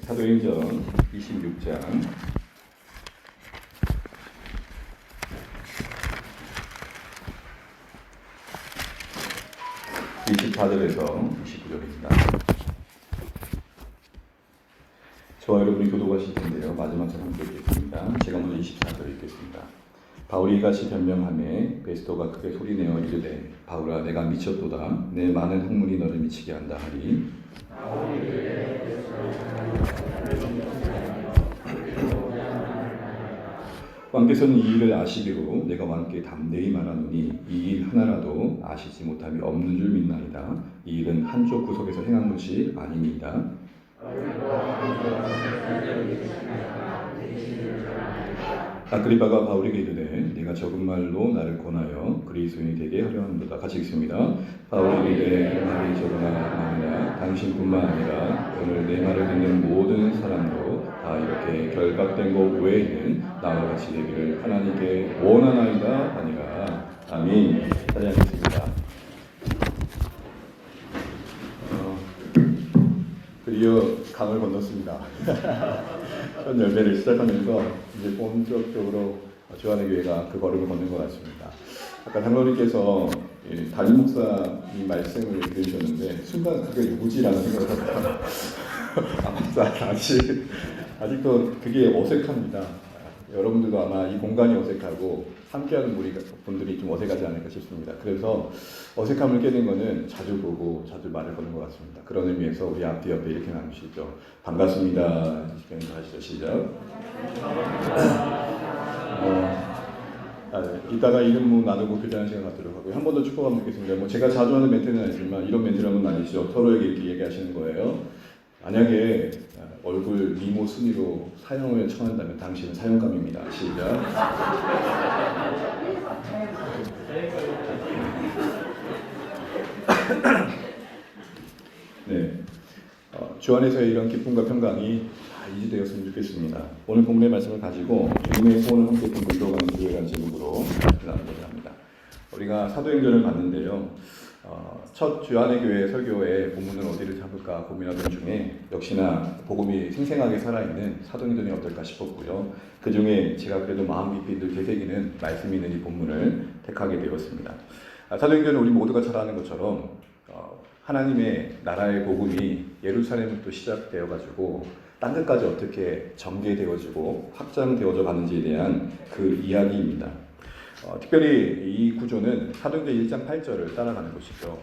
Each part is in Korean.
사도행전 26장 24절에서 29절입니다. 저와 여러분이 교도하실 텐데요. 마지막 절 함께 읽겠습니다. 제가 먼저 24절 읽겠습니다. 바울이 이같이 변명하매 베스토가 크게 소리내어 이르되 바울아 내가 미쳤도다. 내 많은 학문이 너를 미치게 한다 하리. 왕께서는 이 일을 아시기로 내가 왕께 담대히 말하노니 이 일 하나라도 아시지 못함이 없는 줄 믿나이다. 이 일은 한쪽 구석에서 행한 것이 아닙니다. 아그리빠가 바울에게 이르되 네가 적은 말로 나를 권하여 그리스도인이 되게 하려 하는도다. 같이 읽습니다. 바울이 이르되 말이 적으나 많으나 당신뿐만 아니라 오늘 내 말을 듣는 모든 사람도 다 이렇게 결박된 것 외에는 나와 같이 되기를 하나님께 원하나이다 하니라. 아멘. 찬양하겠습니다. 드디어 강을 건넜습니다. 첫 열매를 시작하면서 이제 본격적으로 주안의 교회가 그 걸음을 걷는 것 같습니다. 아까 장로님께서 담임 목사님 말씀을 들으셨는데 순간 그게 누구지라는 생각을 했어요. 아직도 그게 어색합니다. 여러분들도 아마 이 공간이 어색하고 함께하는 우리 분들이 좀 어색하지 않을까 싶습니다. 그래서 어색함을 깨는 것은 자주 보고 자주 말을 거는 것 같습니다. 그런 의미에서 우리 앞뒤 옆에 이렇게 나누시죠. 반갑습니다. 하시죠. 시작. 이따가 이름 나누고 교제하는 시간 갖도록 하고요. 한 번 더 축복 한번 드리겠습니다. 제가 자주 하는 멘트는 아니지만 이런 멘트를 한번 아니시죠. 서로에게 이렇게 얘기하시는 거예요. 만약에 얼굴 미모 순위로 사형을 청한다면 당신은 사형감입니다. 시작. 네, 주 안에서의 이런 기쁨과 평강이 다 이지되었으면 좋겠습니다. 오늘 본문의 말씀을 가지고 주님의 소원을 함께 품고 이뤄가는 교회라는 제목으로 나누고자 합니다. 우리가 사도행전을 봤는데요. 첫 주안의 교회 설교에 본문을 어디를 잡을까 고민하던 중에 역시나 복음이 생생하게 살아있는 사도행전이 어떨까 싶었고요. 그 중에 제가 그래도 마음 깊이 늘 되새기는 말씀이 있는 이 본문을 택하게 되었습니다. 사도행전은 우리 모두가 잘 아는 것처럼 하나님의 나라의 복음이 예루살렘부터 시작되어가지고 땅 끝까지 어떻게 전개되어지고 확장되어져 가는지에 대한 그 이야기입니다. 특별히 이 구조는 사도행전 1장 8절을 따라가는 것이죠.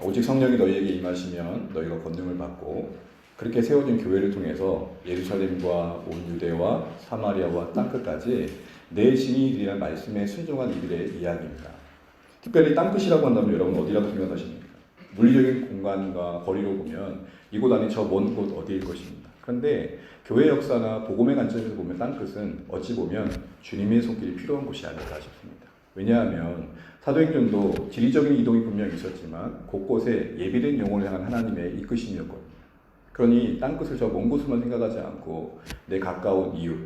오직 성령이 너희에게 임하시면 너희가 권능을 받고 그렇게 세워진 교회를 통해서 예루살렘과 온 유대와 사마리아와 땅끝까지 내 증인이 되리라는 말씀에 순종한 이들의 이야기입니다. 특별히 땅끝이라고 한다면 여러분 어디라고 생각하십니까? 물리적인 공간과 거리로 보면 이곳 아닌 저 먼 곳 어디일 것입니다. 그런데 교회 역사나 복음의 관점에서 보면 땅끝은 어찌 보면 주님의 손길이 필요한 곳이 아닐까 싶습니다. 왜냐하면 사도행전도 지리적인 이동이 분명히 있었지만 곳곳에 예비된 영혼을 향한 하나님의 이끄심이었거든요. 그러니 땅끝을 저 먼 곳으로만 생각하지 않고 내 가까운 이웃,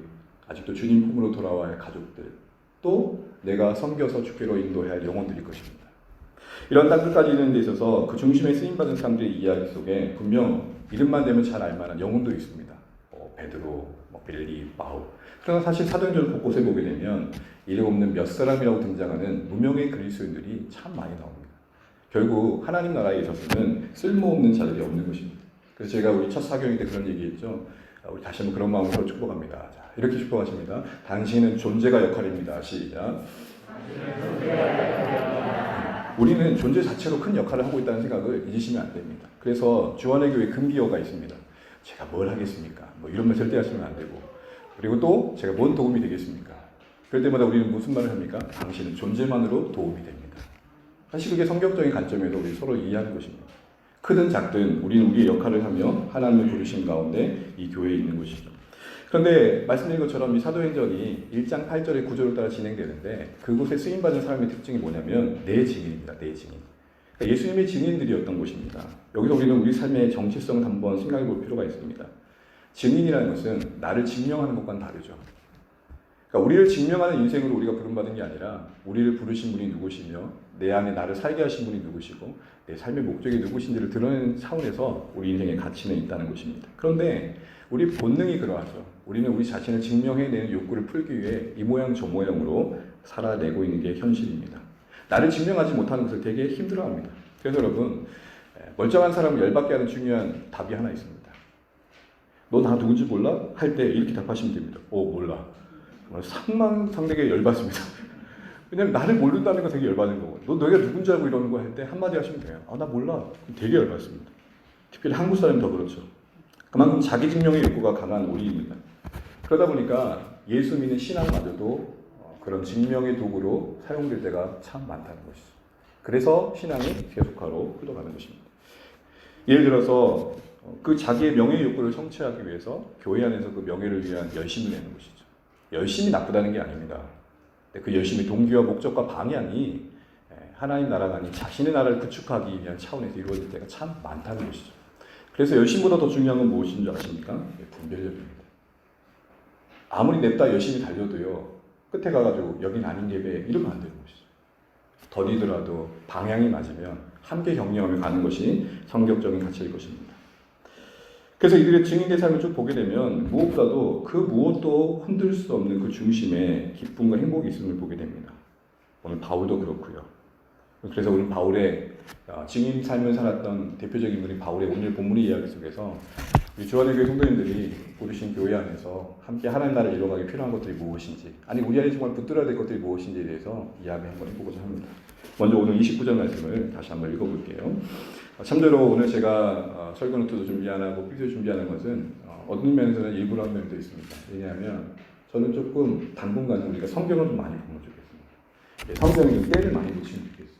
아직도 주님 품으로 돌아와야 할 가족들, 또 내가 섬겨서 주께로 인도해야 할 영혼들일 것입니다. 이런 땅끝까지 이르는 데 있어서 그 중심에 쓰임받은 사람들의 이야기 속에 분명 이름만 대면 잘 알만한 영혼도 있습니다. 베드로, 빌리, 바울. 그러나 사실 사도행전 곳곳에 보게 되면 이름 없는 몇 사람이라고 등장하는 무명의 그리스도인들이 참 많이 나옵니다. 결국 하나님 나라에 있어서는 쓸모없는 자들이 없는 것입니다. 그래서 제가 우리 첫 사경일 때 그런 얘기했죠. 우리 다시 한번 그런 마음으로 축복합니다. 자, 이렇게 축복하십니다. 당신은 존재가 역할입니다. 시작. 우리는 존재 자체로 큰 역할을 하고 있다는 생각을 잊으시면 안 됩니다. 그래서 주안의 교회 금기어가 있습니다. 제가 뭘 하겠습니까? 이런 말 절대 하시면 안 되고, 그리고 또 제가 뭔 도움이 되겠습니까? 그럴 때마다 우리는 무슨 말을 합니까? 당신은 존재만으로 도움이 됩니다. 사실 그게 성경적인 관점에서 우리 서로 이해하는 것입니다. 크든 작든 우리는 우리의 역할을 하며 하나님의 부르심 가운데 이 교회에 있는 것이죠. 그런데 말씀드린 것처럼 이 사도행전이 1장 8절의 구조를 따라 진행되는데 그곳에 쓰임받은 사람의 특징이 뭐냐면 내 증인입니다. 내 증인. 그러니까 예수님의 증인들이었던 곳입니다. 여기서 우리는 우리 삶의 정체성을 한번 생각해 볼 필요가 있습니다. 증인이라는 것은 나를 증명하는 것과는 다르죠. 그러니까 우리를 증명하는 인생으로 우리가 부름받은 게 아니라 우리를 부르신 분이 누구시며 내 안에 나를 살게 하신 분이 누구시고 내 삶의 목적이 누구신지를 드러내는 차원에서 우리 인생의 가치는 있다는 것입니다. 그런데 우리 본능이 그러하죠. 우리는 우리 자신을 증명해내는 욕구를 풀기 위해 이 모양 저 모양으로 살아내고 있는 게 현실입니다. 나를 증명하지 못하는 것을 되게 힘들어합니다. 그래서 여러분, 멀쩡한 사람을 열받게 하는 중요한 답이 하나 있습니다. 너 나 누군지 몰라? 할 때 이렇게 답하시면 됩니다. 몰라. 상당히 열받습니다. 왜냐면 나를 모른다는 거 되게 열받는 거고, 너 너희가 누군지 알고 이러는 거 할 때 한마디 하시면 돼요. 나 몰라. 되게 열받습니다. 특별히 한국 사람이 더 그렇죠. 그만큼 자기 증명의 욕구가 강한 우리입니다. 그러다 보니까 예수 믿는 신앙마저도 그런 증명의 도구로 사용될 때가 참 많다는 것이죠. 그래서 신앙이 계속화로 흘러가는 것입니다. 예를 들어서 그 자기의 명예 욕구를 성취하기 위해서 교회 안에서 그 명예를 위한 열심을 내는 것이죠. 열심이 나쁘다는 게 아닙니다. 그 열심의 동기와 목적과 방향이 하나님 나라가 아닌 자신의 나라를 구축하기 위한 차원에서 이루어질 때가 참 많다는 것이죠. 그래서 열심보다 더 중요한 건 무엇인 줄 아십니까? 분별력입니다. 아무리 냅다 열심히 달려도요, 끝에 가가지고 여긴 아닌 게배 이러면 안 되는 것이죠. 더디더라도 방향이 맞으면 함께 경영하며 가는 것이 성격적인 가치일 것입니다. 그래서 이들의 증인의 삶을 쭉 보게 되면 무엇보다도 그 무엇도 흔들 수 없는 그 중심에 기쁨과 행복이 있음을 보게 됩니다. 오늘 바울도 그렇고요. 그래서 오늘 바울의 증인 삶을 살았던 대표적인 인물인 바울의 오늘 본문의 이야기 속에서 우리 주안의 교회 성도님들이 부르신 교회 안에서 함께 하나님 나라를 이루어가기 필요한 것들이 무엇인지, 아니 우리 안에 정말 붙들어야 될 것들이 무엇인지에 대해서 이야기 한번 해보고자 합니다. 먼저 오늘 29절 말씀을 다시 한번 읽어볼게요. 참대로 오늘 제가 설교 노트도 준비 안 하고 픽스 준비하는 것은 어떤 면에서는 일부러 한 면도 있습니다. 왜냐하면 저는 조금 당분간은 우리가 성경을 좀 많이 보면 좋겠습니다. 성경에 좀 때를 많이 붙이면 좋겠습니다.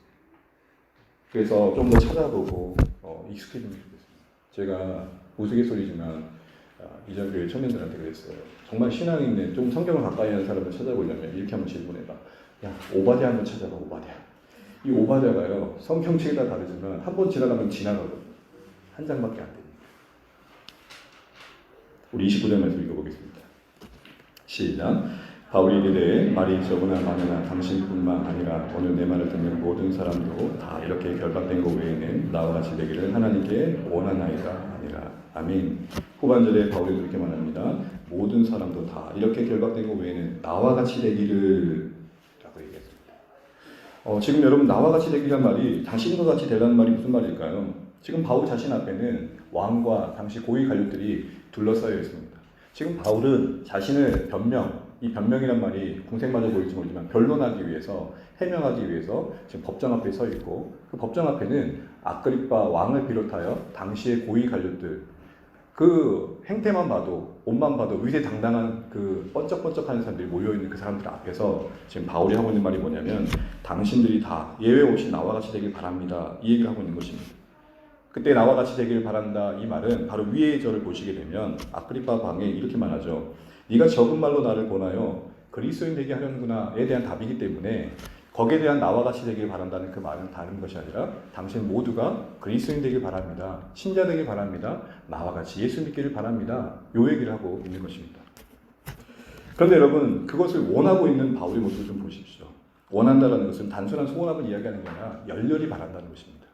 그래서 좀 더 찾아보고 익숙해지면 좋겠습니다. 제가 우스갯소리지만 이전 교회 청년들한테 그랬어요. 정말 신앙 있는 좀 성경을 가까이 하는 사람을 찾아보려면 이렇게 한번 질문해봐. 야, 오바댜 한번 찾아봐. 오바댜. 이 오바댜가요, 성경책이 다 다르지만 한 번 지나가면 지나가거든요. 한 장밖에 안 됩니다. 우리 29절 말씀 읽어보겠습니다. 시작. 바울이 이르되 말이 적으나 많으나 당신뿐만 아니라 오늘 내 말을 듣는 모든 사람도 다 이렇게 결박된 것 외에는 나와 같이 되기를 하나님께 원하나이다 아니라. 아멘. 후반절에 바울이 그렇게 말합니다. 모든 사람도 다 이렇게 결박된 것 외에는 나와 같이 되기를 라고 얘기했습니다. 지금 여러분 나와 같이 되기란 말이 당신과 같이 되라는 말이 무슨 말일까요? 지금 바울 자신 앞에는 왕과 당시 고위 관료들이 둘러싸여 있습니다. 지금 바울은 자신을 이 변명이란 말이 궁색맞아 보일지 모르지만 변론하기 위해서, 해명하기 위해서 지금 법정 앞에 서 있고, 그 법정 앞에는 아그리빠 왕을 비롯하여 당시의 고위 관료들, 그 행태만 봐도, 옷만 봐도 위세당당한 그 번쩍번쩍하는 사람들이 모여있는 그 사람들 앞에서 지금 바울이 하고 있는 말이 뭐냐면 당신들이 다 예외 없이 나와 같이 되길 바랍니다. 이 얘기를 하고 있는 것입니다. 그때 나와 같이 되길 바란다 이 말은 바로 위의 절을 보시게 되면 아그리빠 왕이 이렇게 말하죠. 네가 적은 말로 나를 권하여 그리스도인 되게 하려는구나에 대한 답이기 때문에 거기에 대한 나와 같이 되길 바란다는 그 말은 다른 것이 아니라 당신 모두가 그리스도인 되길 바랍니다. 신자 되길 바랍니다. 나와 같이 예수 믿기를 바랍니다. 요 얘기를 하고 있는 것입니다. 그런데 여러분 그것을 원하고 있는 바울의 모습을 좀 보십시오. 원한다라는 것은 단순한 소원함을 이야기하는 게 아니라 열렬히 바란다는 것입니다.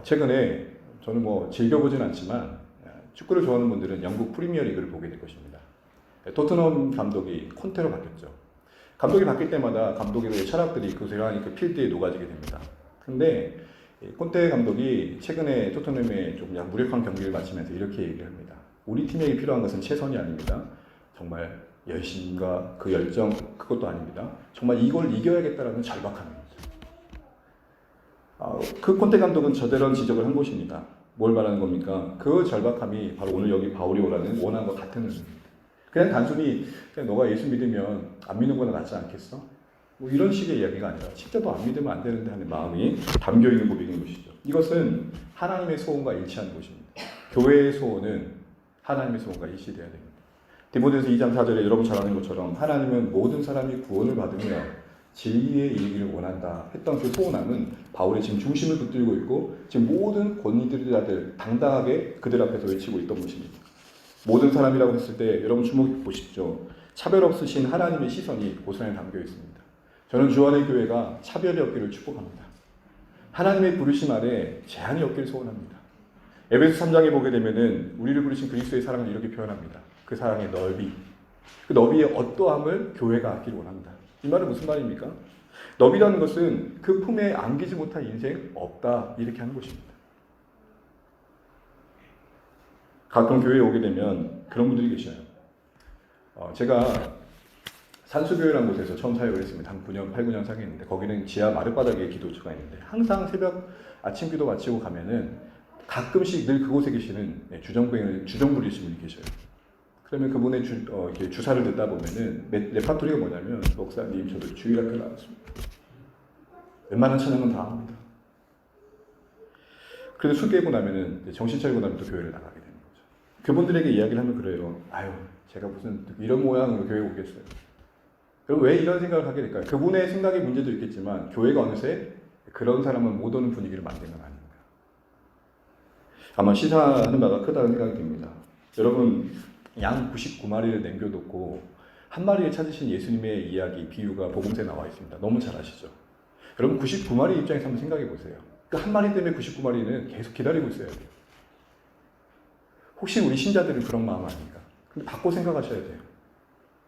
최근에 저는 즐겨보진 않지만 축구를 좋아하는 분들은 영국 프리미어 리그를 보게 될 것입니다. 토트넘 감독이 콘테로 바뀌었죠. 감독이 바뀔 때마다 감독의 철학들이 그 세상의 그 필드에 녹아지게 됩니다. 근데 콘테 감독이 최근에 토트넘에 좀 무력한 경기를 마치면서 이렇게 얘기를 합니다. 우리 팀에게 필요한 것은 최선이 아닙니다. 정말 열심과 그 열정 그것도 아닙니다. 정말 이걸 이겨야겠다라는 절박함입니다. 그 콘테 감독은 저대로 지적을 한 것입니다. 뭘 말하는 겁니까? 그 절박함이 바로 오늘 여기 바울이 원한 것 같은 의미입니다. 그냥 단순히 너가 예수 믿으면 안 믿는 거나 낫지 않겠어? 이런 식의 이야기가 아니라 진짜도 안 믿으면 안 되는데 하는 마음이 담겨있는 고백인 것이죠. 이것은 하나님의 소원과 일치하는 것입니다. 교회의 소원은 하나님의 소원과 일치되어야 됩니다. 디모데서 2장 4절에 여러분 잘 아는 것처럼 하나님은 모든 사람이 구원을 받으며 진리에 이르기를 원한다 했던 그 소원함은 바울의 지금 중심을 붙들고 있고 지금 모든 권위들이 당당하게 그들 앞에서 외치고 있던 것입니다. 모든 사람이라고 했을 때 여러분 주목해 보십시오. 차별 없으신 하나님의 시선이 고스란히 담겨 있습니다. 저는 주안의 교회가 차별이 없기를 축복합니다. 하나님의 부르심 아래 제한이 없기를 소원합니다. 에베소 3장에 보게 되면은 우리를 부르신 그리스도의 사랑을 이렇게 표현합니다. 그 사랑의 넓이, 그 너비의 어떠함을 교회가 알기를 원합니다. 이 말은 무슨 말입니까? 너비라는 것은 그 품에 안기지 못한 인생 없다 이렇게 하는 것입니다. 가끔 교회에 오게 되면 그런 분들이 계셔요. 제가 산수교회라는 곳에서 처음 사역을 했습니다. 한 9년, 8, 9년 사역했는데 거기는 지하 마룻바닥에 기도처가 있는데 항상 새벽 아침 기도 마치고 가면은 가끔씩 늘 그곳에 계시는 주정부리신 분이 계셔요. 그러면 그분의 주사를 듣다 보면은 레파토리가 뭐냐면 목사님 저도 주일학교 나왔습니다. 웬만한 찬양은 다 합니다. 그래서 술 깨고 나면은 정신 차리고 나면 또 교회를 나가게 되는 거죠. 그분들에게 이야기를 하면 그래요. 아유 제가 무슨 이런 모양으로 교회 오겠어요. 그럼 왜 이런 생각을 하게 될까요? 그분의 생각의 문제도 있겠지만 교회가 어느새 그런 사람은 못 오는 분위기를 만든 건 아닙니다. 아마 시사하는 바가 크다는 생각이 듭니다. 여러분 양 99마리를 남겨놓고 한 마리를 찾으신 예수님의 이야기, 비유가 복음서에 나와 있습니다. 너무 잘 아시죠? 여러분 99마리 입장에서 한번 생각해 보세요. 그 한 마리 때문에 99마리는 계속 기다리고 있어야 돼요. 혹시 우리 신자들은 그런 마음 아닙니까? 근데 바꿔 생각하셔야 돼요.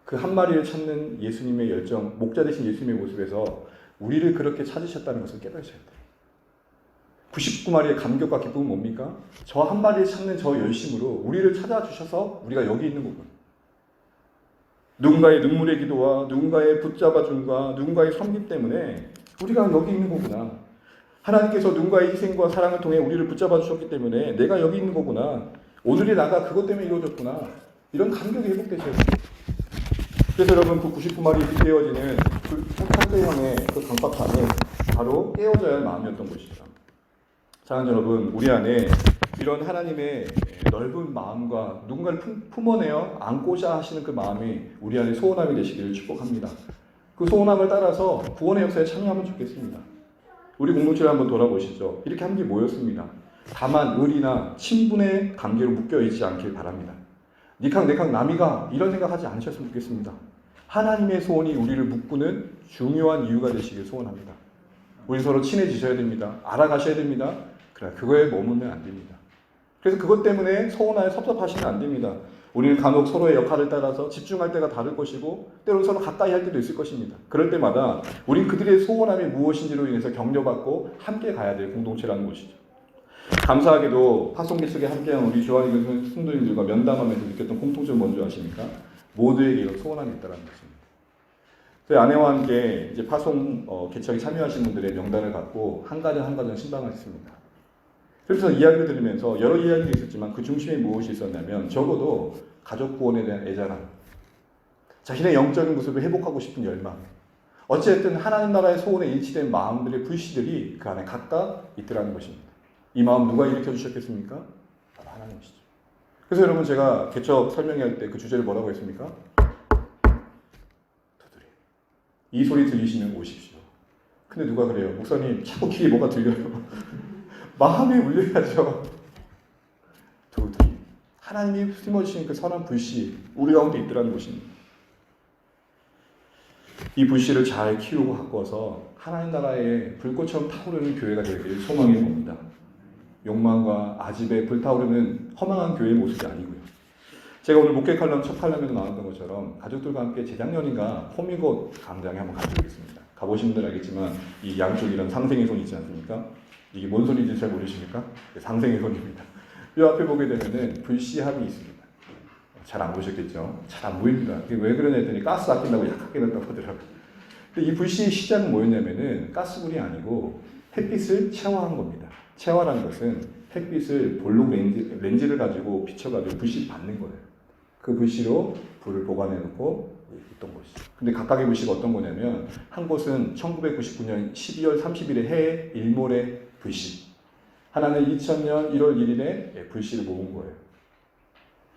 그 한 마리를 찾는 예수님의 열정, 목자 되신 예수님의 모습에서 우리를 그렇게 찾으셨다는 것을 깨달으셔야 돼요. 99마리의 감격과 기쁨은 뭡니까? 저 한 마리를 찾는 저 열심으로 우리를 찾아주셔서 우리가 여기 있는 거군. 누군가의 눈물의 기도와 누군가의 붙잡아줌과 누군가의 섬김 때문에 우리가 여기 있는 거구나. 하나님께서 누군가의 희생과 사랑을 통해 우리를 붙잡아 주셨기 때문에 내가 여기 있는 거구나. 오늘의 나가 그것 때문에 이루어졌구나. 이런 감격이 회복되셔야 돼요. 그래서 여러분 그 99마리 빗대어지는 그 탈대형의 그 강박함은 바로 깨어져야 할 마음이었던 것이죠. 사랑하는 여러분, 우리 안에 이런 하나님의 넓은 마음과 누군가를 품어내어 안고자 하시는 그 마음이 우리 안에 소원함이 되시기를 축복합니다. 그 소원함을 따라서 구원의 역사에 참여하면 좋겠습니다. 우리 공동체를 한번 돌아보시죠. 이렇게 함께 모였습니다. 다만 의리나 친분의 관계로 묶여있지 않길 바랍니다. 니캉 내캉 남이가 이런 생각하지 않으셨으면 좋겠습니다. 하나님의 소원이 우리를 묶는 중요한 이유가 되시길 소원합니다. 우리 서로 친해지셔야 됩니다. 알아가셔야 됩니다. 그래, 그거에 머물면 안 됩니다. 그래서 그것 때문에 서운하여 섭섭하시면 안 됩니다. 우리는 간혹 서로의 역할을 따라서 집중할 때가 다를 것이고 때로는 서로 가까이 할 때도 있을 것입니다. 그럴 때마다 우린 그들의 소원함이 무엇인지로 인해서 격려받고 함께 가야 될 공동체라는 것이죠. 감사하게도 파송기 속에 함께한 우리 조한이 성도님들과 면담하면서 느꼈던 공통점을 먼저 아십니까? 모두에게 이런 소원함이 있다는 것입니다. 저희 아내와 함께 이제 파송 개척에 참여하신 분들의 명단을 갖고 한 가정 한 가정 신방을 했습니다. 그래서 이야기를 들으면서 여러 이야기가 있었지만 그 중심에 무엇이 있었냐면 적어도 가족 구원에 대한 애절함, 자신의 영적인 모습을 회복하고 싶은 열망, 어쨌든 하나님 나라의 소원에 일치된 마음들의 불씨들이 그 안에 각각 있더라는 것입니다. 이 마음 누가 일으켜 주셨겠습니까? 바로 하나님이시죠. 그래서 여러분 제가 개척 설명할 때 그 주제를 뭐라고 했습니까? 두드림. 이 소리 들리시면 오십시오. 근데 누가 그래요? 목사님 자꾸 귀에 뭐가 들려요. 마음이 울려야죠. 두드림. 하나님이 심어주신 그 선한 불씨 우리 가운데 있더라는 것입니다. 이 불씨를 잘 키우고 가꿔서 하나님 나라의 불꽃처럼 타오르는 교회가 되기를 소망해 봅니다. 욕망과 아집에 불타오르는 허망한 교회의 모습이 아니고요. 제가 오늘 목회 칼럼 첫 칼럼에도 나왔던 것처럼 가족들과 함께 재작년인가 호미곶 광장에 한번 가보겠습니다. 가보신 분들 알겠지만 이 양쪽이랑 상생의 손이 있지 않습니까? 이게 뭔 손인지 잘 모르십니까? 상생의 손입니다. 이 앞에 보게 되면은 불씨함이 있습니다. 잘 안 보셨겠죠? 잘 안 보입니다. 왜 그러냐 했더니 가스 아낀다고 약하게 넣었다고 하더라고요. 근데 이 불씨의 시작은 뭐였냐면은 가스불이 아니고 햇빛을 체화한 겁니다. 체화라는 것은 햇빛을 볼록 렌즈를 가지고 비춰가지고 불씨를 받는 거예요. 그 불씨로 불을 보관해놓고 있던 것이죠. 근데 각각의 불씨가 어떤 거냐면 한 곳은 1999년 12월 30일에 해 일몰의 불씨, 하나는 2000년 1월 1일에 불씨를 모은 거예요.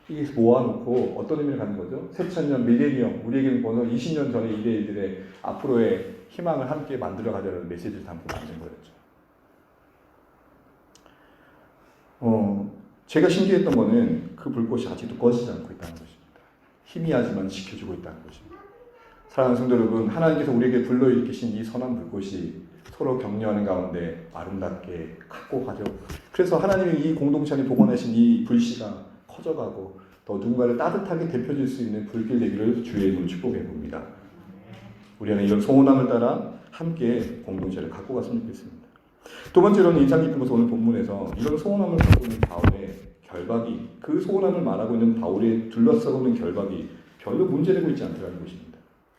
이게 모아놓고 어떤 의미를 갖는 거죠? 새천년 밀레니엄, 우리에게는 벌써 20년 전의 이래일들의 앞으로의 희망을 함께 만들어 가자는 메시지를 담고 만든 거였죠. 제가 신기했던 거는 그 불꽃이 아직도 꺼지지 않고 있다는 것입니다. 희미하지만 지켜주고 있다는 것입니다. 사랑하는 성도 여러분, 하나님께서 우리에게 불러일으키신 이 선한 불꽃이 서로 격려하는 가운데 아름답게 갖고 가죠. 그래서 하나님이 이 공동체 안에 복원하신 이 불씨가 커져가고 더 누군가를 따뜻하게 데펴줄 수 있는 불길 되기를 주의 이름으로 축복해 봅니다. 우리 안에 이런 소원함을 따라 함께 공동체를 갖고 갔으면 좋겠습니다. 두 번째로는 인상 깊은 것은 오늘 본문에서 이런 소원함을 갖고 있는 바울의 결박이, 그 소원함을 말하고 있는 바울의 둘러싸고 있는 결박이 별로 문제되고 있지 않다는 것입니다.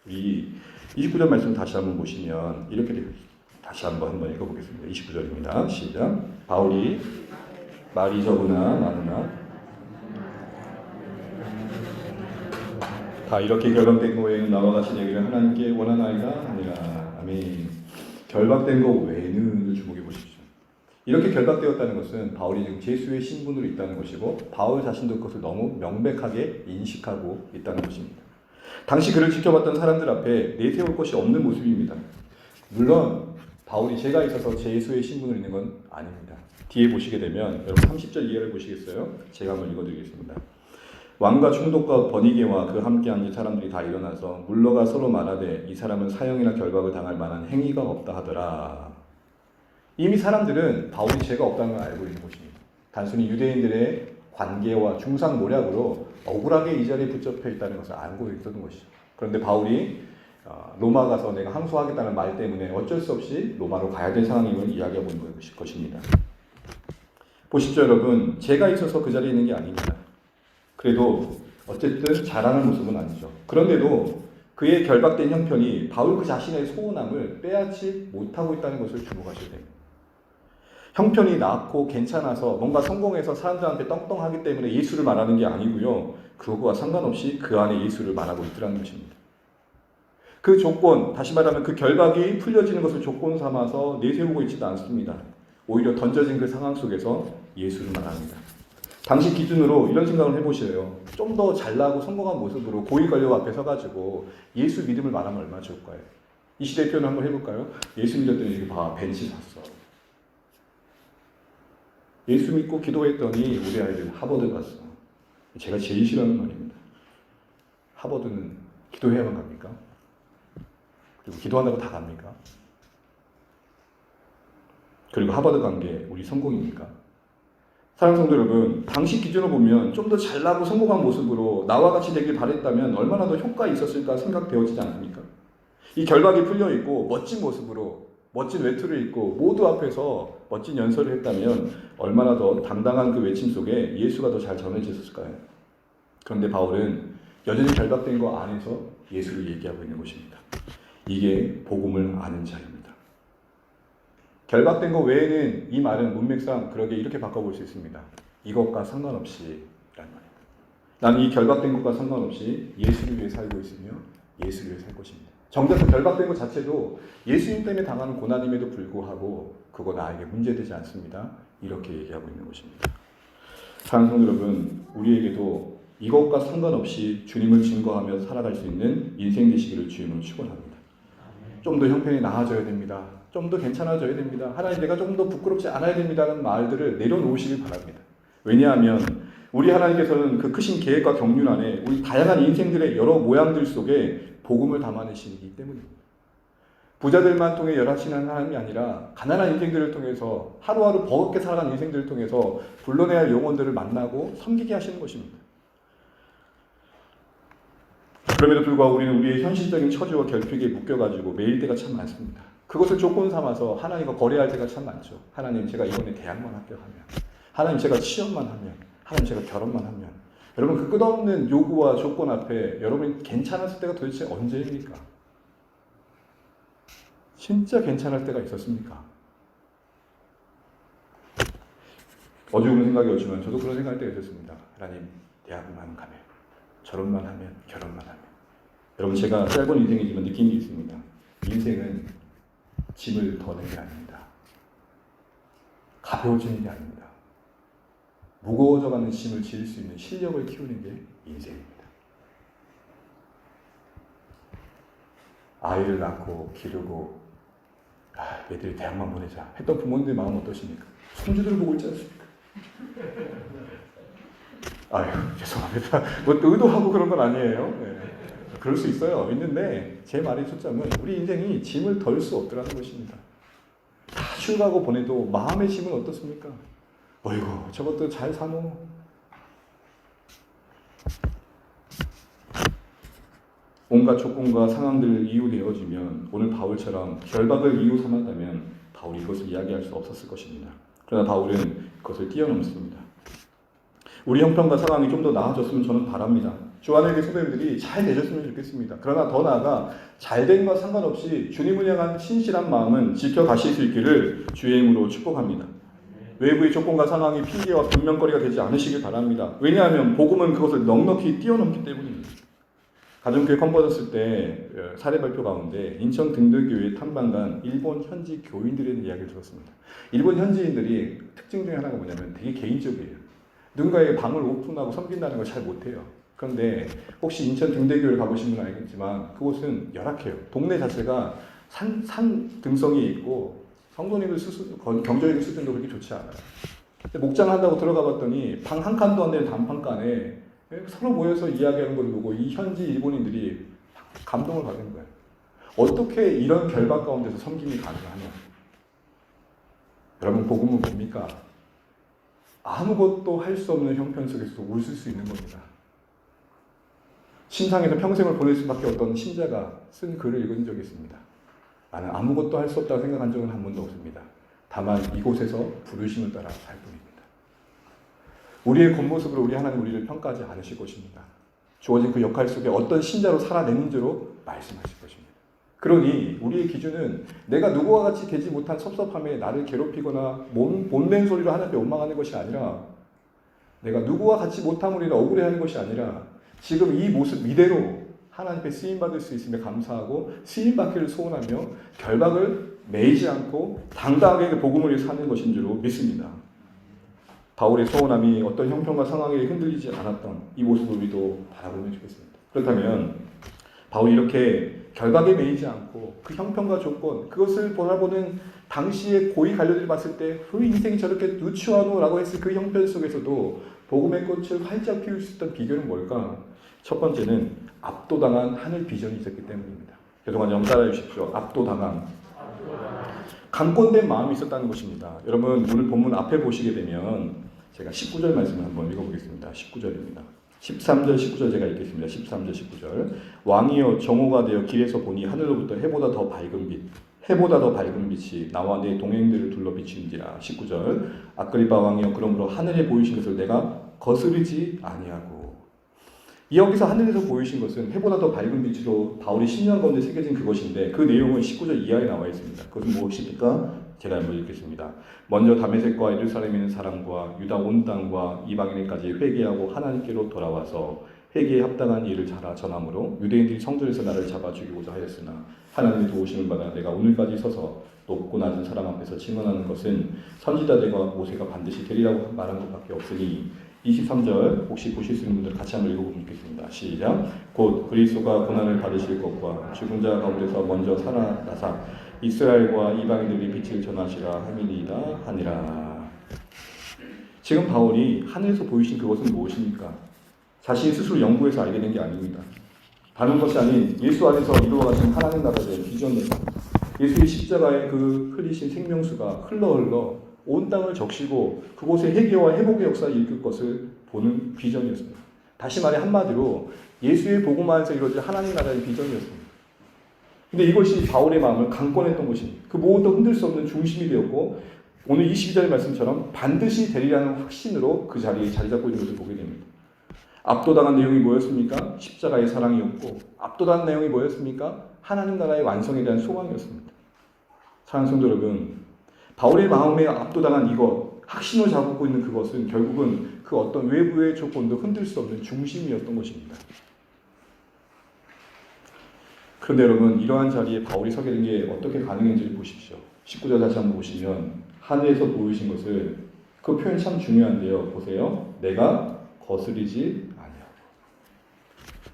이 29절 말씀 다시 한번 보시면 이렇게 되어 있습니다. 다시 한번 읽어보겠습니다. 29절입니다. 시작. 바울이 말이 적으나 많으나 다 이렇게 결박된 거 외에는 나와 같이 되기를 하나님께 원하나이다 아니라. 아멘. 결박된 거 외에는 주목해 보십시오. 이렇게 결박되었다는 것은 바울이 지금 제수의 신분으로 있다는 것이고 바울 자신도 그것을 너무 명백하게 인식하고 있다는 것입니다. 당시 그를 지켜봤던 사람들 앞에 내세울 것이 없는 모습입니다. 물론 바울이 죄가 있어서 제수의 신분으로 있는 건 아닙니다. 뒤에 보시게 되면 여러분 30절 이하를 보시겠어요? 제가 한번 읽어드리겠습니다. 왕과 총독과 버니게와 그 함께 앉은 사람들이 다 일어나서 물러가 서로 말하되 이 사람은 사형이나 결박을 당할 만한 행위가 없다 하더라. 이미 사람들은 바울이 죄가 없다는 걸 알고 있는 것입니다. 단순히 유대인들의 관계와 중상 모략으로 억울하게 이 자리에 붙잡혀 있다는 것을 알고 있었던 것이죠. 그런데 바울이 로마 가서 내가 항소하겠다는 말 때문에 어쩔 수 없이 로마로 가야 될 상황임을 이야기하고 있는 것입니다. 보십시오 여러분, 죄가 있어서 그 자리에 있는 게 아닙니다. 그래도 어쨌든 자랑할 모습은 아니죠. 그런데도 그의 결박된 형편이 바울 그 자신의 소원함을 빼앗지 못하고 있다는 것을 주목하셔야 됩니다. 형편이 나았고 괜찮아서 뭔가 성공해서 사람들한테 떵떵하기 때문에 예수를 말하는 게 아니고요. 그거와 상관없이 그 안에 예수를 말하고 있더라는 것입니다. 그 조건, 다시 말하면 그 결박이 풀려지는 것을 조건 삼아서 내세우고 있지도 않습니다. 오히려 던져진 그 상황 속에서 예수를 말합니다. 당시 기준으로 이런 생각을 해보세요. 좀 더 잘나고 성공한 모습으로 고위 관료 앞에 서가지고 예수 믿음을 말하면 얼마나 좋을까요? 이 시대 표현을 한번 해볼까요? 예수 믿었더니 이렇게 봐, 벤치 샀어. 예수 믿고 기도했더니 우리 아이들 하버드 갔어. 제가 제일 싫어하는 말입니다. 하버드는 기도해야만 갑니까? 그리고 기도한다고 다 갑니까? 그리고 하버드 간 게 우리 성공입니까? 사랑하는 성도 여러분, 당시 기준으로 보면 좀 더 잘나고 성공한 모습으로 나와 같이 되길 바랬다면 얼마나 더 효과가 있었을까 생각되어지지 않습니까? 이 결박이 풀려있고 멋진 모습으로 멋진 외투를 입고 모두 앞에서 멋진 연설을 했다면 얼마나 더 당당한 그 외침 속에 예수가 더 잘 전해졌을까요? 그런데 바울은 여전히 결박된 거 안에서 예수를 얘기하고 있는 것입니다. 이게 복음을 아는 자입니다. 결박된 거 외에는 이 말은 문맥상 그러게 이렇게 바꿔볼 수 있습니다. 이것과 상관없이 라는 말입니다. 나는 이 결박된 것과 상관없이 예수를 위해 살고 있으며 예수를 위해 살 것입니다. 정작 그 결박된 것 자체도 예수님 때문에 당하는 고난임에도 불구하고 그거 나에게 문제되지 않습니다. 이렇게 얘기하고 있는 것입니다. 사랑하는 성도 여러분, 우리에게도 이것과 상관없이 주님을 증거하며 살아갈 수 있는 인생 되시기를 주님으로 축원합니다. 좀 더 형편이 나아져야 됩니다. 좀 더 괜찮아져야 됩니다. 하나님 내가 좀 더 부끄럽지 않아야 됩니다라는 말들을 내려놓으시길 바랍니다. 왜냐하면 우리 하나님께서는 그 크신 계획과 경륜 안에 우리 다양한 인생들의 여러 모양들 속에 복음을 담아내시기 때문입니다. 부자들만 통해 열하시는 하나님이 아니라 가난한 인생들을 통해서 하루하루 버겁게 살아가는 인생들을 통해서 불러내야 할 영혼들을 만나고 섬기게 하시는 것입니다. 그럼에도 불구하고 우리는 우리의 현실적인 처지와 결핍에 묶여가지고 매일 때가 참 많습니다. 그것을 조건 삼아서 하나님과 거래할 때가 참 많죠. 하나님 제가 이번에 대학만 합격하면, 하나님 제가 취업만 하면, 하나님 제가 결혼만 하면. 여러분 그 끝없는 요구와 조건 앞에 여러분이 괜찮았을 때가 도대체 언제입니까? 진짜 괜찮을 때가 있었습니까? 어지러운 생각이 오지만 저도 그런 생각할 때가 있었습니다. 하나님 대학만 가면, 결혼만 하면, 결혼만 하면. 여러분 제가 짧은 인생이지만 느낀 게 있습니다. 인생은 짐을 더는 게 아닙니다. 가벼워지는 게 아닙니다. 무거워져가는 짐을 지을 수 있는 실력을 키우는 게 인생입니다. 아이를 낳고 기르고 애들이 대학만 보내자 했던 부모님들 마음 어떠십니까? 손주들을 보고 있지 않습니까? 아유 죄송합니다. 뭐 의도하고 그런 건 아니에요. 네. 그럴 수 있어요. 있는데 제 말의 초점은 우리 인생이 짐을 덜 수 없더라는 것입니다. 사출가고 보내도 마음의 짐은 어떻습니까? 어이구 저것도 잘 사노. 온갖 조건과 상황들을 이유되어지면 오늘 바울처럼 결박을 이유 삼았다면 바울이 이것을 이야기할 수 없었을 것입니다. 그러나 바울은 그것을 뛰어넘습니다. 우리 형편과 상황이 좀 더 나아졌으면 저는 바랍니다. 주안의 소배들이 잘 되셨으면 좋겠습니다. 그러나 더 나아가 잘된과 상관없이 주님을 향한 신실한 마음은 지켜가실 수 있기를 주의 이름으로 축복합니다. 외부의 조건과 상황이 핑계와 변명거리가 되지 않으시길 바랍니다. 왜냐하면 복음은 그것을 넉넉히 뛰어넘기 때문입니다. 가정교회 컨버졌을 때 사례 발표 가운데 인천 등대교회 탐방간 일본 현지 교인들의 이야기를 들었습니다. 일본 현지인들이 특징 중에 하나가 뭐냐면 되게 개인적이에요. 누군가의 방을 오픈하고 섬긴다는 걸 잘 못해요. 그런데 혹시 인천 등대교회를 가보신 분은 알겠지만 그곳은 열악해요. 동네 자체가 산 등성이에 있고 성도님들 경제적인 수준도 그렇게 좋지 않아요. 목장한다고 들어가 봤더니 방 한 칸도 안 되는 단판간에 서로 모여서 이야기하는 걸 보고 이 현지 일본인들이 감동을 받는 거예요. 어떻게 이런 결박 가운데서 섬김이 가능하냐? 여러분 복음은 뭡니까? 아무것도 할 수 없는 형편 속에서 웃을 수 있는 겁니다. 신상에서 평생을 보낼 수밖에 없던 신자가 쓴 글을 읽은 적이 있습니다. 나는 아무것도 할 수 없다고 생각한 적은 한 번도 없습니다. 다만 이곳에서 부르심을 따라 살 뿐입니다. 우리의 겉모습으로 우리 하나님 우리를 평가하지 않으실 것입니다. 주어진 그 역할 속에 어떤 신자로 살아내는지로 말씀하실 것입니다. 그러니 우리의 기준은 내가 누구와 같이 되지 못한 섭섭함에 나를 괴롭히거나 못낸 소리로 하나님께 원망하는 것이 아니라 내가 누구와 같이 못함으로 인해 억울해하는 것이 아니라 지금 이 모습 이대로 하나님께 쓰임받을 수 있음에 감사하고 쓰임받기를 소원하며 결박을 매이지 않고 당당하게 복음을 위해 사는 것인 줄로 믿습니다. 바울의 소원함이 어떤 형편과 상황에 흔들리지 않았던 이 모습을 우리도 바라보면 좋겠습니다. 그렇다면 바울이 이렇게 결박에 매이지 않고 그 형편과 조건 그것을 바라보는 당시의 고위 관료들이 봤을 때 그 인생이 저렇게 누추하노라고 했을 그 형편 속에서도 복음의 꽃을 활짝 피울 수 있던 비결은 뭘까? 첫 번째는 압도당한 하늘 비전이 있었기 때문입니다. 그동안 영따라 주십시오. 압도당한 강권된 마음이 있었다는 것입니다. 여러분 오늘 본문 앞에 보시게 되면 제가 19절 말씀을 한번 읽어보겠습니다. 19절입니다. 13절 19절 제가 읽겠습니다. 13절 19절 왕이여 정오가 되어 길에서 보니 하늘로부터 해보다 더 밝은 빛이 나와 내 동행들을 둘러 비추는지라. 19절 아그리빠 왕이여 그러므로 하늘에 보이신 것을 내가 거스르지 아니하고. 여기서 하늘에서 보이신 것은 해보다 더 밝은 빛으로 바울이 10년 가운데 새겨진 그것인데 그 내용은 19절 이하에 나와 있습니다. 그것은 무엇입니까? 제가 한번 읽겠습니다. 먼저 다메섹과 예루살렘에 있는 사람과 유다 온 땅과 이방인에까지 회개하고 하나님께로 돌아와서 회개에 합당한 일을 전함으로 유대인들이 성전에서 나를 잡아 죽이고자 하였으나 하나님의 도우심을 받아 내가 오늘까지 서서 높고 낮은 사람 앞에서 증언하는 것은 선지자들과 모세가 반드시 되리라고 말한 것밖에 없으니 23절 혹시 보실 수 있는 분들 같이 한번 읽어보면 좋겠습니다. 시작. 곧 그리스도가 고난을 받으실 것과 죽은 자 가운데서 먼저 살아나사 이스라엘과 이방인들이 빛을 전하시라 함이니이다 하니라. 지금 바울이 하늘에서 보이신 그것은 무엇입니까? 자신이 스스로 연구해서 알게 된 게 아닙니다. 다른 것이 아닌 예수 안에서 이루어가신 하나님 나라의 비전입니다. 예수의 십자가의 그 흘리신 생명수가 흘러 온 땅을 적시고 그곳에 회개와 회복의 역사를 일으킬 것을 보는 비전이었습니다. 다시 말해 한마디로 예수의 복음 안에서 이루어질 하나님 나라의 비전이었습니다. 근데 이것이 바울의 마음을 강권했던 것입니다. 그 무엇도 흔들 수 없는 중심이 되었고 오늘 22절 말씀처럼 반드시 되리라는 확신으로 그 자리에 자리 잡고 있는 것을 보게 됩니다. 압도당한 내용이 뭐였습니까? 십자가의 사랑이었고 압도당한 내용이 뭐였습니까? 하나님 나라의 완성에 대한 소망이었습니다. 사랑하는 성도 여러분, 바울의 마음에 압도당한 이것, 확신을 잡고 있는 그것은 결국은 그 어떤 외부의 조건도 흔들 수 없는 중심이었던 것입니다. 그런데 여러분, 이러한 자리에 바울이 서게 된 게 어떻게 가능한지를 보십시오. 19절 다시 한번 보시면 하늘에서 보이신 것을, 그 표현 참 중요한데요. 보세요. 내가 거스르지 아니하고.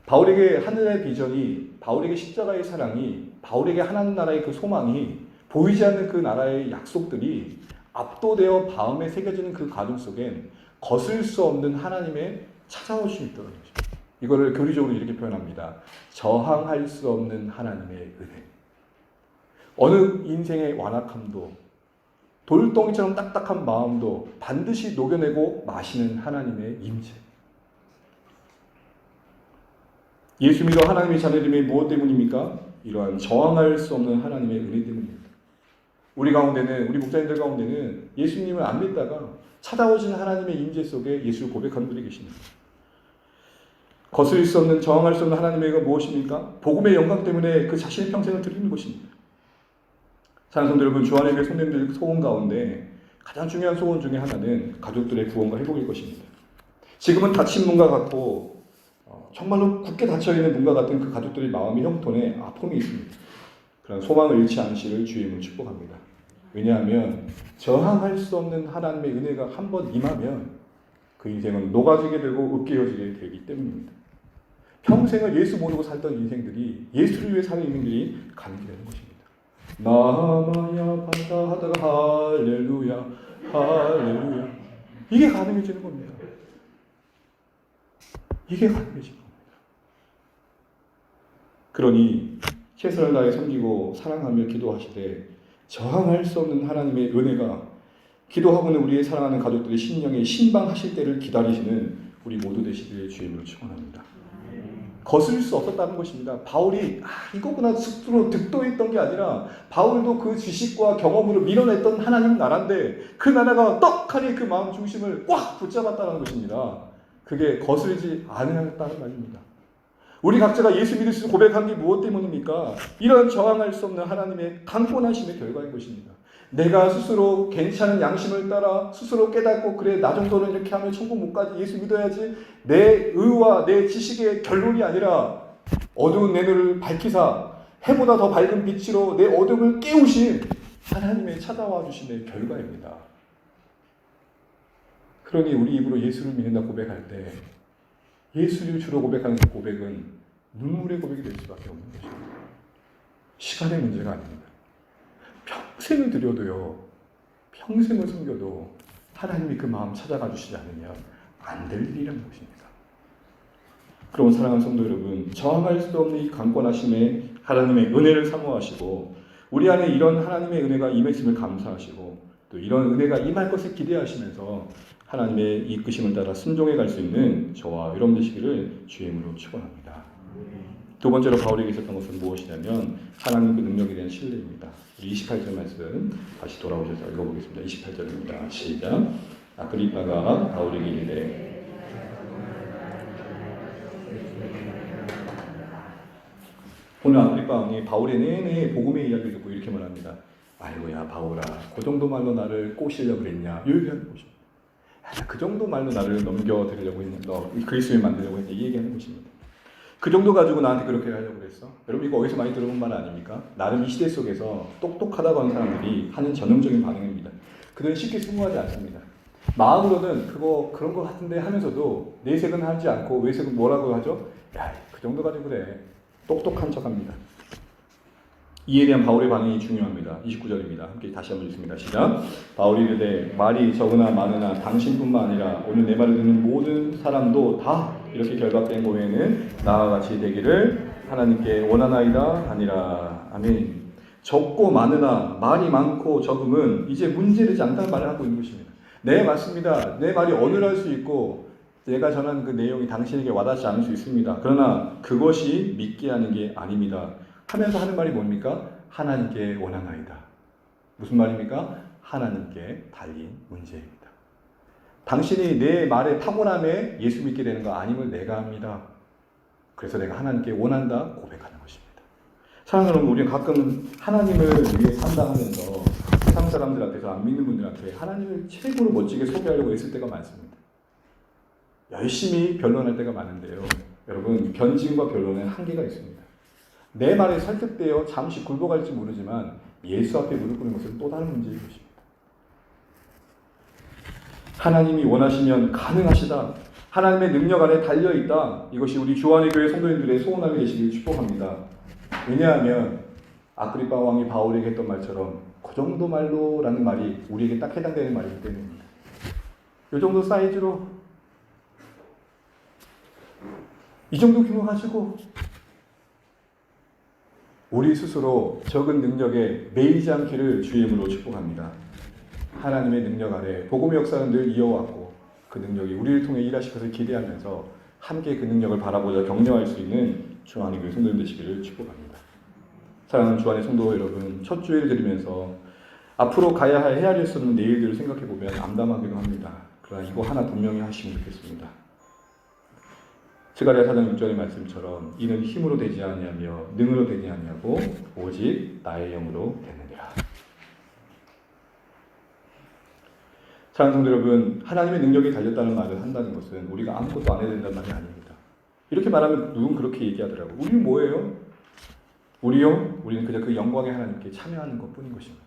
바울에게 하늘의 비전이, 바울에게 십자가의 사랑이, 바울에게 하나님 나라의 그 소망이, 보이지 않는 그 나라의 약속들이 압도되어 마음에 새겨지는 그 과정 속엔 거슬 수 없는 하나님의 찾아오심이 있다는 것입니다. 이거를 교리적으로 이렇게 표현합니다. 저항할 수 없는 하나님의 은혜. 어느 인생의 완악함도, 돌덩이처럼 딱딱한 마음도 반드시 녹여내고 마시는 하나님의 임재. 예수 믿어 하나님의 자녀됨이 무엇 때문입니까? 이러한 저항할 수 없는 하나님의 은혜 때문입니다. 우리 가운데는, 우리 목사님들 가운데는 예수님을 안 믿다가 찾아오신 하나님의 임재 속에 예수를 고백하는 분이 계십니다. 거스릴 수 없는, 저항할 수 없는 하나님의 은혜가 무엇입니까? 복음의 영광 때문에 그 자신의 평생을 드리는 것입니다. 사랑하는 성도 여러분, 주안의 교회 성도님들 소원 가운데 가장 중요한 소원 중에 하나는 가족들의 구원과 회복일 것입니다. 지금은 다친 문과 같고 정말로 굳게 닫혀있는 문과 같은 그 가족들의 마음이 형통에 아픔이 있습니다. 그런 소망을 잃지 않으시를 주임을 축복합니다. 왜냐하면 저항할 수 없는 하나님의 은혜가 한번 임하면 그 인생은 녹아지게 되고 으깨어지게 되기 때문입니다. 평생을 예수 모르고 살던 인생들이 예수를 위해 사는 인생들이 가능하게 되는 것입니다. 남아야 반다 하다가 할렐루야 할렐루야, 이게 가능해지는 겁니다. 이게 가능해지는 겁니다. 그러니 최선을 다해 섬기고 사랑하며 기도하시되 저항할 수 없는 하나님의 은혜가 기도하고는 우리의 사랑하는 가족들의 심령에 신방하실 때를 기다리시는 우리 모두 되시기를 주임으로 축원합니다. 거스릴 수 없었다는 것입니다. 바울이 이거구나 스스로 득도했던 게 아니라 바울도 그 지식과 경험으로 밀어냈던 하나님 나라인데 그 나라가 떡하니 그 마음 중심을 꽉 붙잡았다는 것입니다. 그게 거스르지 않았다는 말입니다. 우리 각자가 예수 믿을 수 고백한 게 무엇 때문입니까? 이런 저항할 수 없는 하나님의 강권하심의 결과인 것입니다. 내가 스스로 괜찮은 양심을 따라 스스로 깨닫고 그래 나 정도는 이렇게 하면 천국 못 가지, 예수 믿어야지, 내 의와 내 지식의 결론이 아니라 어두운 내 눈을 밝히사 해보다 더 밝은 빛으로 내 어둠을 깨우신 하나님의 찾아와 주심의 결과입니다. 그러니 우리 입으로 예수를 믿는다 고백할 때 예수를 주로 고백하는 그 고백은 눈물의 고백이 될 수밖에 없는 것입니다. 시간의 문제가 아닙니다. 평생을 들여도요, 평생을 숨겨도 하나님이 그 마음 찾아가 주시지 않으면 안 될 일이라는 것입니다. 그럼 사랑하는 성도 여러분, 저항할 수 없는 이 강권하심에 하나님의 은혜를 사모하시고 우리 안에 이런 하나님의 은혜가 임했음을 감사하시고 또 이런 은혜가 임할 것을 기대하시면서 하나님의 이끄심을 따라 순종해 갈 수 있는 저와 여러분 되시기를 주의 이름으로 축원합니다. 두 번째로 바울에게 있었던 것은 무엇이냐면 하나님 그 능력에 대한 신뢰입니다. 우리 28절 말씀 다시 돌아오셔서 읽어보겠습니다. 28절입니다. 시작. 아그리빠가 바울에게 이르되 오늘 아그리빠 왕이 바울의 내내 복음의 이야기를 듣고 이렇게 말합니다. 아이고야 바울아, 그 정도 말로 나를 꼬시려고 그랬냐? 이 얘기하는 것입니다. 그 정도 말로 나를 넘겨드리려고 했냐? 너 그리스도인 만들려고 했냐? 이 얘기하는 것입니다. 그 정도 가지고 나한테 그렇게 하려고 그랬어? 여러분 이거 어디서 많이 들어본 말 아닙니까? 나름 이 시대 속에서 똑똑하다고 하는 사람들이 하는 전형적인 반응입니다. 그들은 쉽게 승부하지 않습니다. 마음으로는 그런 거 같은데 하면서도 내색은 하지 않고 외색은 뭐라고 하죠? 야, 그 정도 가지고 그래. 똑똑한 척합니다. 이에 대한 바울의 반응이 중요합니다. 29절입니다. 함께 다시 한번 읽습니다. 시작. 바울이 이르되 말이 적으나 많으나 당신뿐만 아니라 오늘 내 말을 듣는 모든 사람도 다 이렇게 결박된 고에는 나와 같이 되기를 하나님께 원하나이다 아니라. 아멘. 적고 많으나 말이 많고 적음은 이제 문제되지 않다는 말을 하고 있는 것입니다. 네, 맞습니다. 내 말이 어눌할 수 있고 내가 전한 그 내용이 당신에게 와닿지 않을 수 있습니다. 그러나 그것이 믿게 하는 게 아닙니다. 하면서 하는 말이 뭡니까? 하나님께 원하나이다. 무슨 말입니까? 하나님께 달린 문제입니다. 당신이 내 말에 타고남에 예수 믿게 되는 거 아님을 내가 합니다. 그래서 내가 하나님께 원한다 고백하는 것입니다. 사랑하는 여러분, 우리는 가끔 하나님을 위해 산다 하면서 세상 사람들 앞에서 안 믿는 분들 앞에 하나님을 최고로 멋지게 소개하려고 했을 때가 많습니다. 열심히 변론할 때가 많은데요. 여러분, 변증과 변론에 한계가 있습니다. 내 말에 설득되어 잠시 굴복할지 모르지만 예수 앞에 무릎 꿇는 것은 또 다른 문제인 것입니다. 하나님이 원하시면 가능하시다. 하나님의 능력 안에 달려있다. 이것이 우리 주안의 교회 성도님들의 소원함이 되시길 축복합니다. 왜냐하면 아그리빠 왕이 바울에게 했던 말처럼 그 정도 말로 라는 말이 우리에게 딱 해당되는 말이기 때문입니다. 이 정도 사이즈로 이 정도 규모 가지고 우리 스스로 적은 능력에 매이지 않기를 주의 이름으로 축복합니다. 하나님의 능력 아래 복음의 역사는 늘 이어왔고 그 능력이 우리를 통해 일하실 것을 기대하면서 함께 그 능력을 바라보자 격려할 수 있는 주안의 교회 성도님 되시기를 축복합니다. 사랑하는 주안의 성도 여러분, 첫 주일을 드리면서 앞으로 가야 할 헤아릴 수 없는 내일들을 생각해 보면 암담하기도 합니다. 그러나 이거 하나 분명히 하시면 좋겠습니다. 스가랴 4장 6절의 말씀처럼 이는 힘으로 되지 아니하며 능으로 되지 아니하고 오직 나의 영으로 되느니라. 사랑하는 성도 여러분, 하나님의 능력이 달렸다는 말을 한다는 것은 우리가 아무것도 안 해야 된다는 말이 아닙니다. 이렇게 말하면 누군 그렇게 얘기하더라고. 우리는 뭐예요? 우리요? 우리는 그저 그 영광의 하나님께 참여하는 것뿐인 것입니다.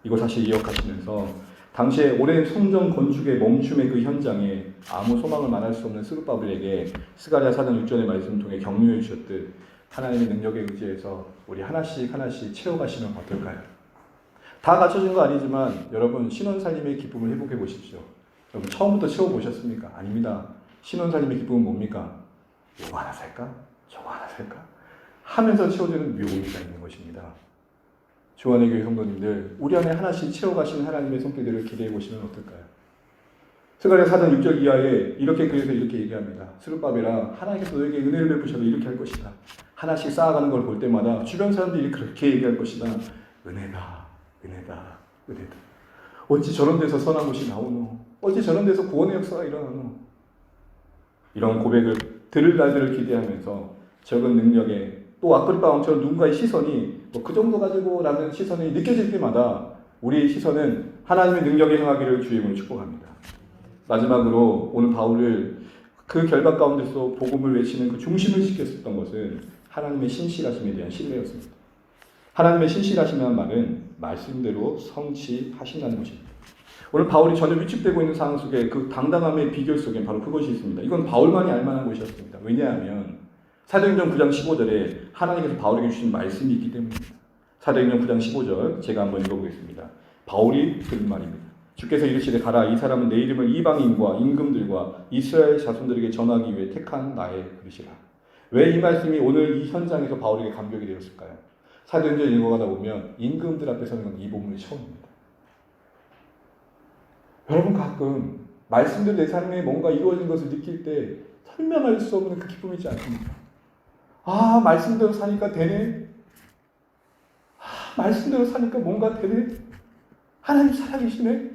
이거 사실 기억하시면서 당시에 오랜 성전 건축의 멈춤의 그 현장에 아무 소망을 말할 수 없는 스룹바벨에게 스가랴 4장 6절의 말씀을 통해 격려해 주셨듯 하나님의 능력에 의지해서 우리 하나씩 하나씩 채워가시면 어떨까요? 다 갖춰진 거 아니지만 여러분 신원살림의 기쁨을 회복해 보십시오. 여러분 처음부터 채워보셨습니까? 아닙니다. 신원살림의 기쁨은 뭡니까? 이거 하나 살까? 저거 하나 살까? 하면서 채워지는 묘미가 있는 것입니다. 주안의 교회 성도님들, 우리 안에 하나씩 채워가시는 하나님의 손길들을 기대해 보시면 어떨까요? 스가랴 4장 6절 이하에 그래서 이렇게 얘기합니다. 스룹바벨아, 하나님께서 너에게 은혜를 베푸셔도 이렇게 할 것이다. 하나씩 쌓아가는 걸 볼 때마다 주변 사람들이 그렇게 얘기할 것이다. 은혜다, 은혜다, 은혜다. 어찌 저런 데서 선한 것이 나오노? 어찌 저런 데서 구원의 역사가 일어나노? 이런 고백을 들을 날들을 기대하면서 적은 능력에 또 아그리파 왕처럼 누군가의 시선이 그 정도 가지고 라는 시선이 느껴질 때마다 우리의 시선은 하나님의 능력에 향하기를 주의 이름으로 축복합니다. 마지막으로 오늘 바울을 그 결박 가운데서 복음을 외치는 그 중심을 시켰었던 것은 하나님의 신실하심에 대한 신뢰였습니다. 하나님의 신실하심이라는 말은 말씀대로 성취하신다는 것입니다. 오늘 바울이 전혀 위축되고 있는 상황 속에 그 당당함의 비결 속에 바로 그것이 있습니다. 이건 바울만이 알만한 것이었습니다. 왜냐하면 사도행전 9장 15절에 하나님께서 바울에게 주신 말씀이 있기 때문입니다. 사도행전 9장 15절 제가 한번 읽어보겠습니다. 바울이 들은 말입니다. 주께서 이르시되 가라, 이 사람은 내 이름을 이방인과 임금들과 이스라엘 자손들에게 전하기 위해 택한 나의 그릇이라. 왜 이 말씀이 오늘 이 현장에서 바울에게 감격이 되었을까요? 사도행전 읽어가다 보면 임금들 앞에 서는 건 이 본문이 처음입니다. 여러분 가끔 말씀대로 내 삶에 뭔가 이루어진 것을 느낄 때 설명할 수 없는 그 기쁨이 있지 않습니까? 아, 말씀대로 사니까 되네. 아, 말씀대로 사니까 뭔가 되네. 하나님 살아계시네.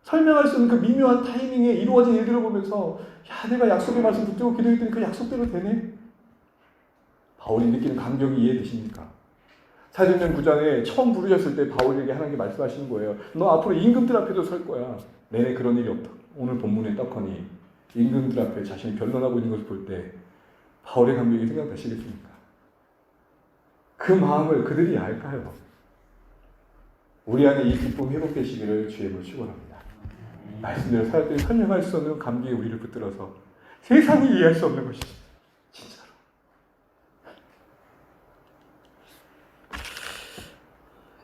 설명할 수 없는 그 미묘한 타이밍에 이루어진 일들을 보면서 야, 내가 약속의 말씀 붙들고 기도했더니 그 약속대로 되네. 바울이 느끼는 감격이 이해되십니까? 사도행전 9장에 처음 부르셨을 때 바울에게 하나님께 말씀하시는 거예요. 너 앞으로 임금들 앞에도 설 거야. 내내 그런 일이 없다. 오늘 본문에 떡하니 임금들 앞에 자신이 변론하고 있는 것을 볼 때 바울의 감격이 생각나시겠습니까? 그 마음을 그들이 알까요? 우리 안에 이 기쁨 회복되시기를 주의 이름으로 축원합니다. 말씀대로 살 때 설명할 수 없는 감격이 우리를 붙들어서 세상이 이해할 수 없는 것이죠. 진짜로.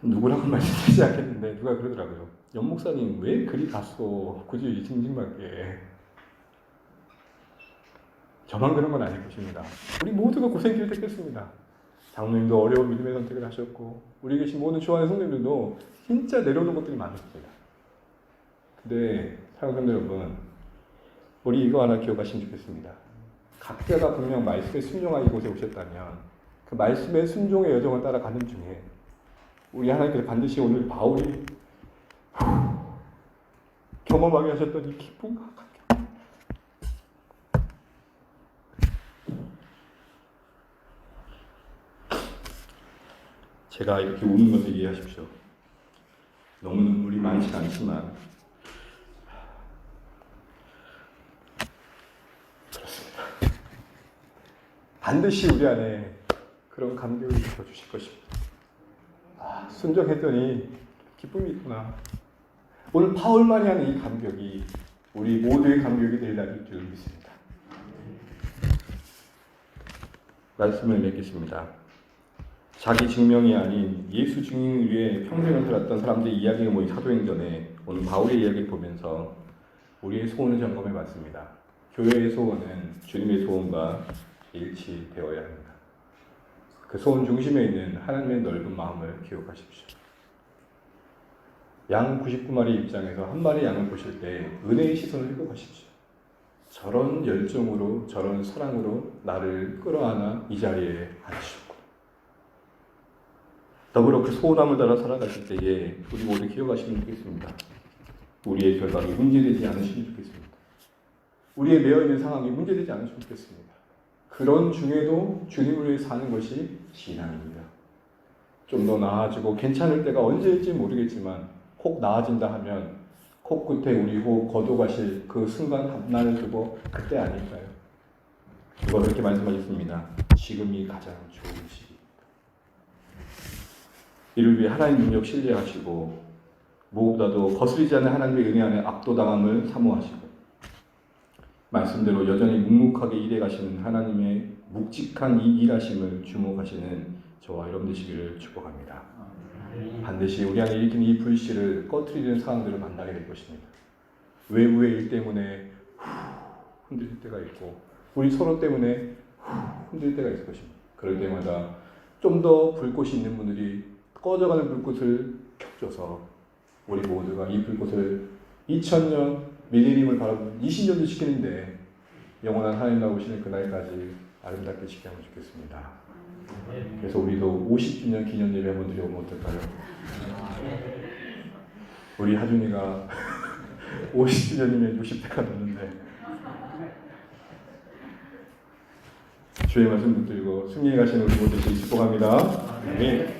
누구라고 말씀드리지 않겠는데 누가 그러더라고요. 연 목사님 왜 그리 갔어? 굳이 징징맞게. 저만 그런 건 아닐 것입니다. 우리 모두가 고생길을 택했습니다. 장로님도 어려운 믿음의 선택을 하셨고 우리 계신 모든 주안의 성도님들도 진짜 내려오는 것들이 많았습니다. 근데 사랑하는 여러분, 우리 이거 하나 기억하시면 좋겠습니다. 각자가 분명 말씀에 순종하기 이곳에 오셨다면 그 말씀의 순종의 여정을 따라가는 중에 우리 하나님께서 반드시 오늘 바울이 경험하게 하셨던 이 기쁨과 감격, 제가 이렇게 우는 것을 이해하십시오. 너무 눈물이 많지 않지만 그렇습니다. 반드시 우리 안에 그런 감격을 느껴주실 것입니다. 아, 순종했더니 기쁨이 있구나. 오늘 바울만이 하는 이 감격이 우리 모두의 감격이 될 날일 줄 믿습니다. 말씀을 맺겠습니다. 자기 증명이 아닌 예수 증인을 위해 평생을 살았던 사람들의 이야기가 모인 사도행전에 오늘 바울의 이야기를 보면서 우리의 소원을 점검해 봤습니다. 교회의 소원은 주님의 소원과 일치되어야 합니다. 그 소원 중심에 있는 하나님의 넓은 마음을 기억하십시오. 양 99마리 입장에서 한 마리 양을 보실 때 은혜의 시선을 회복하십시오. 저런 열정으로 저런 사랑으로 나를 끌어안아 이 자리에 앉으셨고 더불어 그 소원함을 따라 살아가실 때에 우리 모두 기억하시면 좋겠습니다. 우리의 결박이 문제되지 않으시면 좋겠습니다. 우리의 매여있는 상황이 문제되지 않으시면 좋겠습니다. 그런 중에도 주님을 위해 사는 것이 신앙입니다. 좀 더 나아지고 괜찮을 때가 언제일지 모르겠지만 혹 나아진다 하면 코끝에 우리 호흡 거둬가실 그 순간 한날을 두고 그때 아닐까요? 누가 그렇게 말씀하셨습니다. 지금이 가장 좋은 시기입니다. 이를 위해 하나님 능력 신뢰하시고 무엇보다도 거스리지 않는 하나님의 은혜 안에 압도당함을 사모하시고 말씀대로 여전히 묵묵하게 일해가시는 하나님의 묵직한 이 일하심을 주목하시는 저와 여러분 되시기를 축복합니다. 반드시 우리 안에 일으키는 이 불씨를 꺼트리는 상황들을 만나게 될 것입니다. 외부의 일 때문에 흔들릴 때가 있고 우리 서로 때문에 흔들릴 때가 있을 것입니다. 그럴 때마다 좀 더 불꽃이 있는 분들이 꺼져가는 불꽃을 켜줘서 우리 모두가 이 불꽃을 2000년 밀레니엄을 바라보는 20년도 지키는데 영원한 하나님 나오시는 그날까지 아름답게 지켜하면 좋겠습니다. 그래서 우리도 50주년 기념 예배 한번 드려보면 어떨까요? 우리 하준이가 50주년이면 60대가 넘는데 주의 말씀 붙들고 승리해 가시는 우리 모두를 축복합니다. 네.